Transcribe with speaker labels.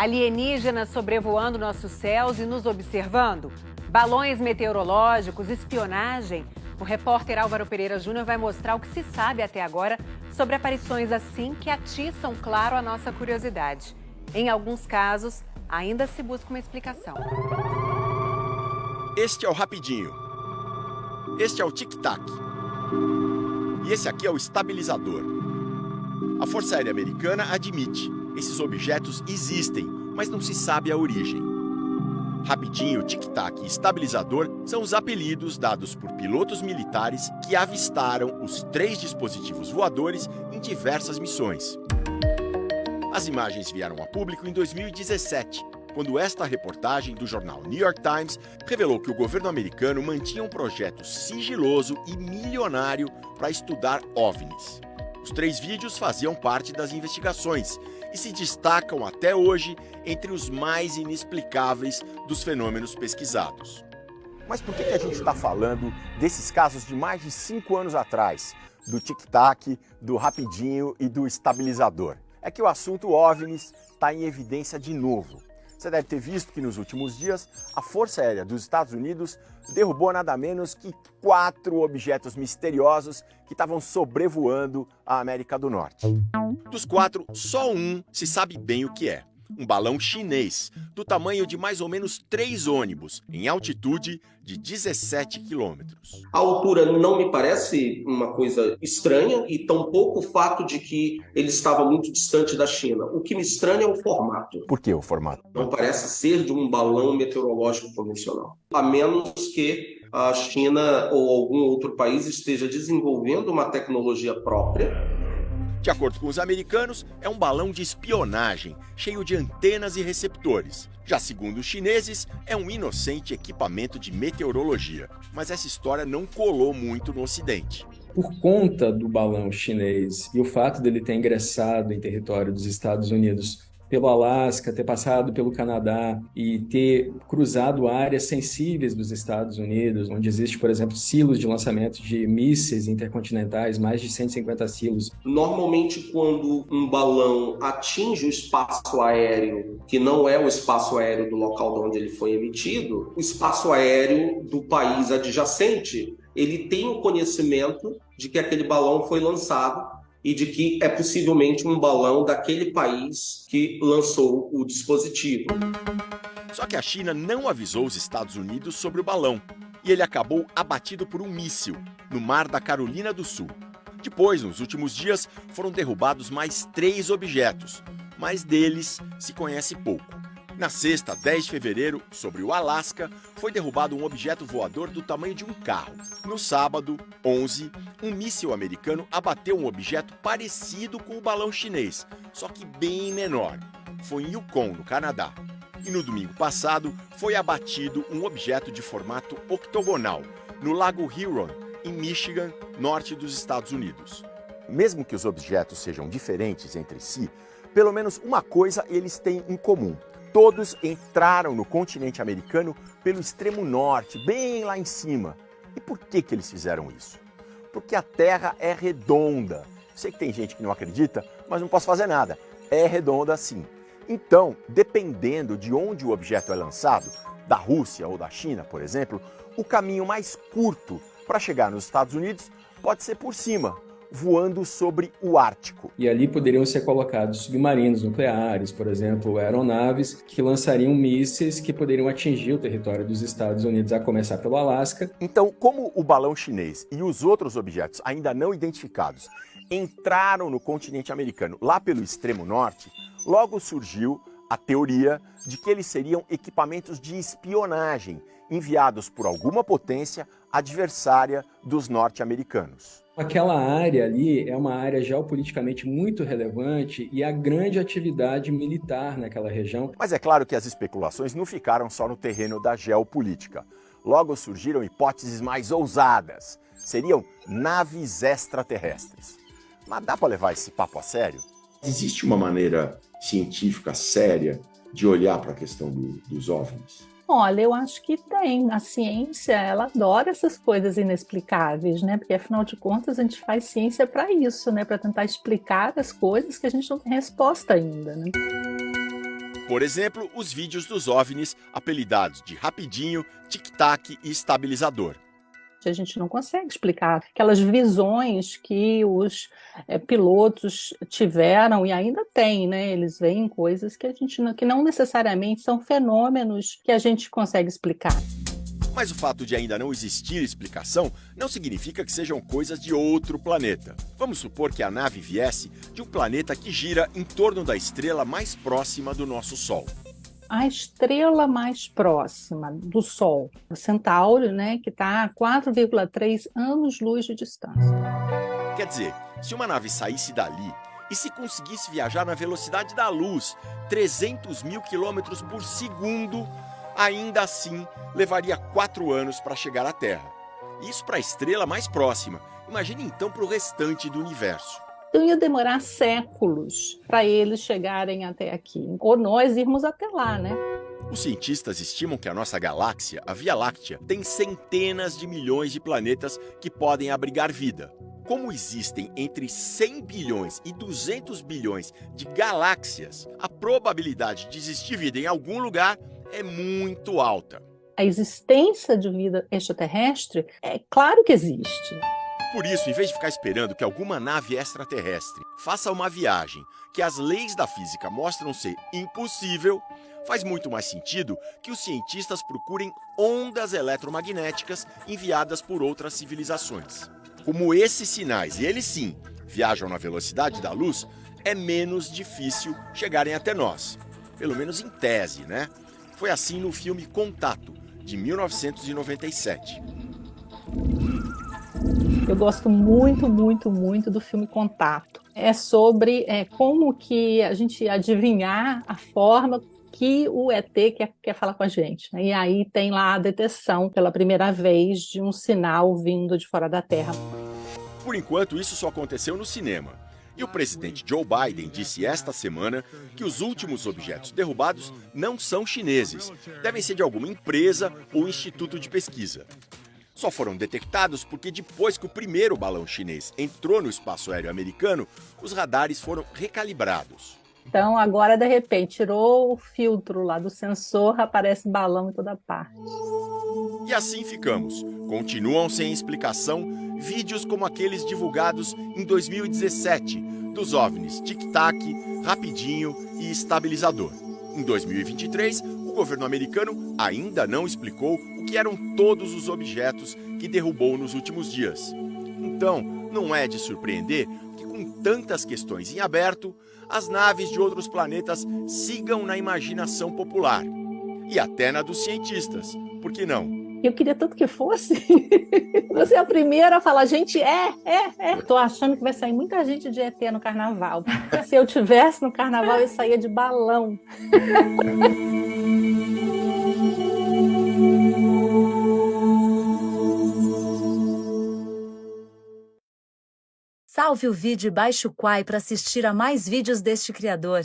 Speaker 1: Alienígenas sobrevoando nossos céus e nos observando? Balões meteorológicos, espionagem? O repórter Álvaro Pereira Júnior vai mostrar o que se sabe até agora sobre aparições assim que atiçam, claro, a nossa curiosidade. Em alguns casos, ainda se busca uma explicação.
Speaker 2: Este é o Rapidinho. Este é o Tic Tac. E esse aqui é o Estabilizador. A Força Aérea Americana admite: esses objetos existem, mas não se sabe a origem. Rapidinho, Tic Tac e Estabilizador são os apelidos dados por pilotos militares que avistaram os 3 dispositivos voadores em diversas missões. As imagens vieram a público em 2017, quando esta reportagem do jornal New York Times revelou que o governo americano mantinha um projeto sigiloso e milionário para estudar OVNIs. Os 3 vídeos faziam parte das investigações e se destacam até hoje entre os mais inexplicáveis dos fenômenos pesquisados. Mas por que a gente está falando desses casos de mais de 5 anos atrás, do Tic Tac, do Rapidinho e do Estabilizador? É que o assunto OVNIs está em evidência de novo. Você deve ter visto que nos últimos dias a Força Aérea dos Estados Unidos derrubou nada menos que 4 objetos misteriosos que estavam sobrevoando a América do Norte. Dos 4, só um se sabe bem o que é. Um balão chinês, do tamanho de mais ou menos 3 ônibus, em altitude de 17 quilômetros.
Speaker 3: A altura não me parece uma coisa estranha e tampouco o fato de que ele estava muito distante da China. O que me estranha é o formato.
Speaker 2: Por que o formato?
Speaker 3: Não parece ser de um balão meteorológico convencional. A menos que a China ou algum outro país esteja desenvolvendo uma tecnologia própria.
Speaker 2: De acordo com os americanos, é um balão de espionagem, cheio de antenas e receptores. Já segundo os chineses, é um inocente equipamento de meteorologia. Mas essa história não colou muito no Ocidente.
Speaker 4: Por conta do balão chinês e o fato dele ter ingressado em território dos Estados Unidos pelo Alasca, ter passado pelo Canadá e ter cruzado áreas sensíveis dos Estados Unidos, onde existe, por exemplo, silos de lançamento de mísseis intercontinentais, mais de 150 silos.
Speaker 3: Normalmente, quando um balão atinge o espaço aéreo, que não é o espaço aéreo do local de onde ele foi emitido, o espaço aéreo do país adjacente, ele tem o conhecimento de que aquele balão foi lançado e de que é possivelmente um balão daquele país que lançou o dispositivo.
Speaker 2: Só que a China não avisou os Estados Unidos sobre o balão, e ele acabou abatido por um míssil, no mar da Carolina do Sul. Depois, nos últimos dias, foram derrubados mais 3 objetos, mas deles se conhece pouco. Na sexta, 10 de fevereiro, sobre o Alasca, foi derrubado um objeto voador do tamanho de um carro. No sábado, 11, um míssil americano abateu um objeto parecido com o balão chinês, só que bem menor. Foi em Yukon, no Canadá. E no domingo passado, foi abatido um objeto de formato octogonal, no Lago Huron, em Michigan, norte dos Estados Unidos. Mesmo que os objetos sejam diferentes entre si, pelo menos uma coisa eles têm em comum. Todos entraram no continente americano pelo extremo norte, bem lá em cima. E por que eles fizeram isso? Porque a Terra é redonda. Sei que tem gente que não acredita, mas não posso fazer nada. É redonda sim. Então, dependendo de onde o objeto é lançado, da Rússia ou da China, por exemplo, o caminho mais curto para chegar nos Estados Unidos pode ser por cima, voando sobre o Ártico.
Speaker 4: E ali poderiam ser colocados submarinos nucleares, por exemplo, aeronaves que lançariam mísseis que poderiam atingir o território dos Estados Unidos, a começar pelo Alasca.
Speaker 2: Então, como o balão chinês e os outros objetos ainda não identificados entraram no continente americano lá pelo extremo norte, logo surgiu a teoria de que eles seriam equipamentos de espionagem enviados por alguma potência adversária dos norte-americanos.
Speaker 4: Aquela área ali é uma área geopoliticamente muito relevante e há grande atividade militar naquela região.
Speaker 2: Mas é claro que as especulações não ficaram só no terreno da geopolítica. Logo surgiram hipóteses mais ousadas. Seriam naves extraterrestres. Mas dá para levar esse papo a sério?
Speaker 5: Existe uma maneira científica séria de olhar para a questão dos OVNIs?
Speaker 6: Olha, eu acho que tem. A ciência, ela adora essas coisas inexplicáveis, né? Porque, afinal de contas, a gente faz ciência para isso, né? Para tentar explicar as coisas que a gente não tem resposta ainda, né?
Speaker 2: Por exemplo, os vídeos dos OVNIs, apelidados de Rapidinho, Tic-Tac e Estabilizador.
Speaker 6: A gente não consegue explicar aquelas visões que os pilotos tiveram e ainda têm, né? Eles veem coisas que não necessariamente são fenômenos que a gente consegue explicar.
Speaker 2: Mas o fato de ainda não existir explicação não significa que sejam coisas de outro planeta. Vamos supor que a nave viesse de um planeta que gira em torno da estrela mais próxima do nosso Sol.
Speaker 6: A estrela mais próxima do Sol, o Centauro, né, que está a 4,3 anos-luz de distância.
Speaker 2: Quer dizer, se uma nave saísse dali e se conseguisse viajar na velocidade da luz, 300 mil quilômetros por segundo, ainda assim levaria 4 anos para chegar à Terra. Isso para a estrela mais próxima. Imagine então para o restante do universo.
Speaker 6: Então ia demorar séculos para eles chegarem até aqui, ou nós irmos até lá, né?
Speaker 2: Os cientistas estimam que a nossa galáxia, a Via Láctea, tem centenas de milhões de planetas que podem abrigar vida. Como existem entre 100 bilhões e 200 bilhões de galáxias, a probabilidade de existir vida em algum lugar é muito alta.
Speaker 6: A existência de vida extraterrestre é claro que existe.
Speaker 2: Por isso, em vez de ficar esperando que alguma nave extraterrestre faça uma viagem que as leis da física mostram ser impossível, faz muito mais sentido que os cientistas procurem ondas eletromagnéticas enviadas por outras civilizações. Como esses sinais, e eles sim, viajam na velocidade da luz, é menos difícil chegarem até nós. Pelo menos em tese, né? Foi assim no filme Contato, de 1997.
Speaker 6: Eu gosto muito, muito, muito do filme Contato. É sobre como que a gente adivinhar a forma que o ET quer falar com a gente, né? E aí tem lá a detecção pela primeira vez de um sinal vindo de fora da Terra.
Speaker 2: Por enquanto, isso só aconteceu no cinema. E o presidente Joe Biden disse esta semana que os últimos objetos derrubados não são chineses, devem ser de alguma empresa ou instituto de pesquisa. Só foram detectados porque depois que o primeiro balão chinês entrou no espaço aéreo americano, os radares foram recalibrados.
Speaker 6: Então agora, de repente, tirou o filtro lá do sensor, aparece balão em toda parte.
Speaker 2: E assim ficamos. Continuam sem explicação vídeos como aqueles divulgados em 2017, dos OVNIs Tic-Tac, Rapidinho e Estabilizador. Em 2023, o governo americano ainda não explicou o que eram todos os objetos que derrubou nos últimos dias. Então, não é de surpreender que, com tantas questões em aberto, as naves de outros planetas sigam na imaginação popular. E até na dos cientistas. Por que não?
Speaker 6: Eu queria tanto que fosse. Você é a primeira a falar, gente, Tô achando que vai sair muita gente de ET no carnaval. Se eu tivesse no carnaval, eu saía de balão.
Speaker 7: Salve o vídeo e baixe o Quai para assistir a mais vídeos deste criador.